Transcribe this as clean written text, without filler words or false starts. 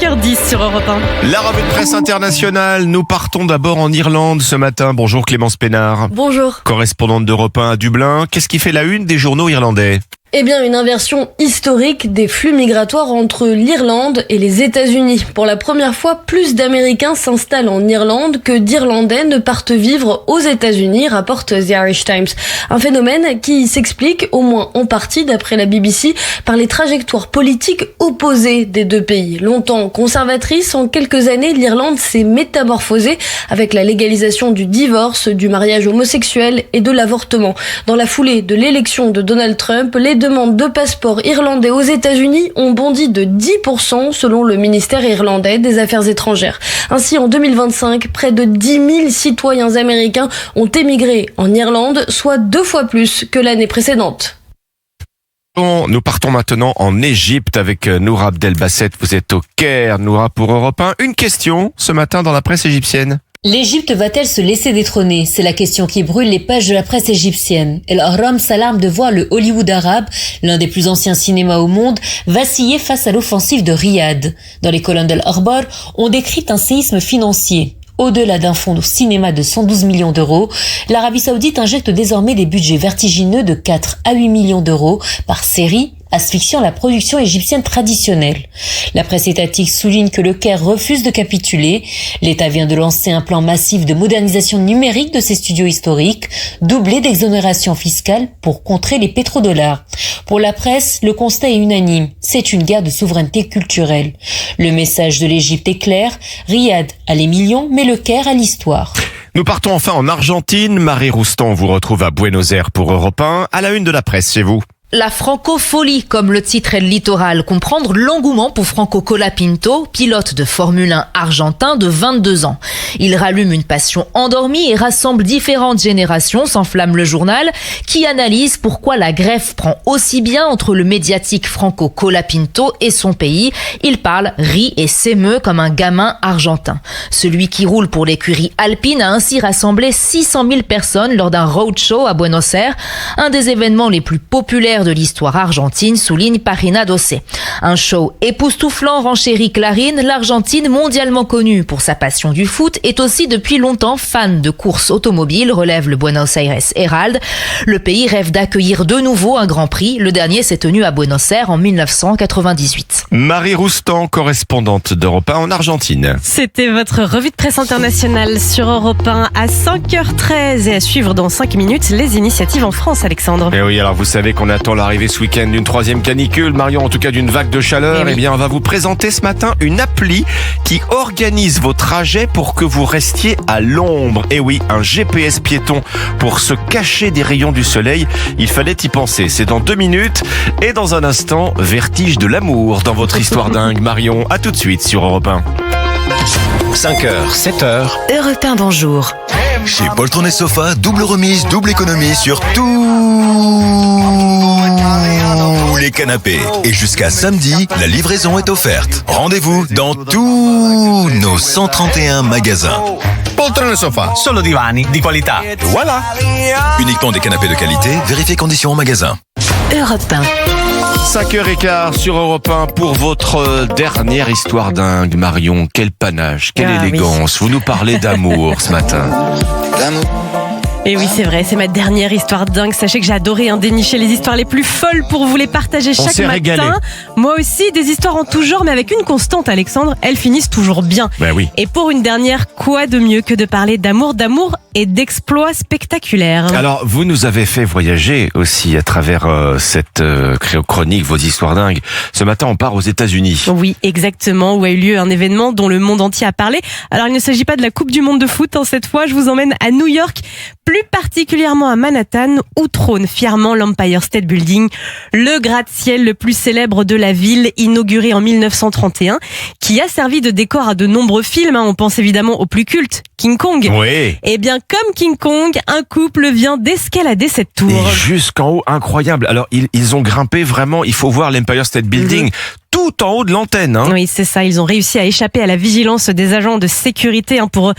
5h10 sur Europe 1. La revue de presse internationale, nous partons d'abord en Irlande ce matin. Bonjour Clémence Pénard. Bonjour. Correspondante d'Europe 1 à Dublin. Qu'est-ce qui fait la une des journaux irlandais ? Eh bien, une inversion historique des flux migratoires entre l'Irlande et les États-Unis. Pour la première fois, plus d'Américains s'installent en Irlande que d'Irlandais ne partent vivre aux États-Unis, rapporte The Irish Times. Un phénomène qui s'explique, au moins en partie, d'après la BBC, par les trajectoires politiques opposées des deux pays. Longtemps conservatrice, en quelques années, l'Irlande s'est métamorphosée avec la légalisation du divorce, du mariage homosexuel et de l'avortement. Dans la foulée de l'élection de Donald Trump, les demandes de passeport irlandais aux États-Unis ont bondi de 10% selon le ministère irlandais des Affaires étrangères. Ainsi, en 2025, près de 10 000 citoyens américains ont émigré en Irlande, soit 2 fois plus que l'année précédente. Nous partons maintenant en Égypte avec Noura Abdelbasset. Vous êtes au Caire, Noura, pour Europe 1. Une question ce matin dans la presse égyptienne. L'Égypte va-t-elle se laisser détrôner ? C'est la question qui brûle les pages de la presse égyptienne. El Ahram s'alarme de voir le Hollywood arabe, l'un des plus anciens cinémas au monde, vaciller face à l'offensive de Riyad. Dans les colonnes d'El Akhbar, on décrit un séisme financier. Au-delà d'un fonds de cinéma de 112 millions d'euros, l'Arabie Saoudite injecte désormais des budgets vertigineux de 4 à 8 millions d'euros par série, asphyxiant la production égyptienne traditionnelle. La presse étatique souligne que le Caire refuse de capituler. L'État vient de lancer un plan massif de modernisation numérique de ses studios historiques, doublé d'exonérations fiscales pour contrer les pétrodollars. Pour la presse, le constat est unanime. C'est une guerre de souveraineté culturelle. Le message de l'Égypte est clair. Riyad a les millions, mais le Caire a l'histoire. Nous partons enfin en Argentine. Marie Roustan vous retrouve à Buenos Aires pour Europe 1. À la une de la presse chez vous. La francofolie, comme le titre est le littoral, comprendre l'engouement pour Franco Colapinto, pilote de Formule 1 argentin de 22 ans. Il rallume une passion endormie et rassemble différentes générations, s'enflamme le journal, qui analyse pourquoi la greffe prend aussi bien entre le médiatique Franco Colapinto et son pays. Il parle, rit et s'émeut comme un gamin argentin. Celui qui roule pour l'écurie Alpine a ainsi rassemblé 600 000 personnes lors d'un roadshow à Buenos Aires, un des événements les plus populaires de l'histoire argentine, souligne Parina Dossé. Un show époustouflant renchérit Clarín. L'Argentine, mondialement connue pour sa passion du foot, est aussi depuis longtemps fan de courses automobiles, relève le Buenos Aires Herald. Le pays rêve d'accueillir de nouveau un Grand Prix. Le dernier s'est tenu à Buenos Aires en 1998. Marie Roustan, correspondante d'Europe 1 en Argentine. C'était votre revue de presse internationale sur Europe 1 à 5h13 et à suivre dans 5 minutes les initiatives en France, Alexandre. Et oui, alors vous savez qu'on attend l'arrivée ce week-end d'une 3e canicule, Marion, en tout cas d'une vague de chaleur. Oui. Eh bien, on va vous présenter ce matin une appli qui organise vos trajets pour que vous restiez à l'ombre. Et oui, un GPS piéton pour se cacher des rayons du soleil. Il fallait y penser. C'est dans 2 minutes. Et dans un instant, vertige de l'amour dans votre histoire dingue. Marion, à tout de suite sur Europe 1. 5h, 7h. Europe 1, bonjour. Chez Poltron et Sofa, double remise, double économie sur tous les canapés. Et jusqu'à samedi, la livraison est offerte. Rendez-vous dans tous nos 131 magasins. Poltrone Sofa, solo divani di qualità. Voilà. Uniquement des canapés de qualité, vérifiez conditions en magasin. Europe 1. 5h15 sur Europe 1 pour votre dernière histoire dingue. Marion, quel panache, quelle élégance. Vous nous parlez d'amour ce matin. Et oui, c'est vrai, c'est ma dernière histoire dingue. Sachez que j'ai adoré dénicher les histoires les plus folles pour vous les partager chaque matin. Régalé. Moi aussi, des histoires en tout genre, mais avec une constante, Alexandre, elles finissent toujours bien. Ben oui. Et pour une dernière, quoi de mieux que de parler d'amour et d'exploits spectaculaires. Alors, vous nous avez fait voyager aussi à travers cette chronique, vos histoires dingues. Ce matin, on part aux États-Unis. Oui, exactement, où a eu lieu un événement dont le monde entier a parlé. Alors, il ne s'agit pas de la Coupe du Monde de foot, cette fois, je vous emmène à New York, plus particulièrement à Manhattan, où trône fièrement l'Empire State Building, le gratte-ciel le plus célèbre de la ville, inauguré en 1931, qui a servi de décor à de nombreux films. On pense évidemment au plus culte, King Kong. Oui. Eh bien, comme King Kong, un couple vient d'escalader cette tour. Et jusqu'en haut, incroyable. Alors, ils ont grimpé vraiment, il faut voir l'Empire State Building. Tout en haut de l'antenne. Oui, c'est ça. Ils ont réussi à échapper à la vigilance des agents de sécurité pour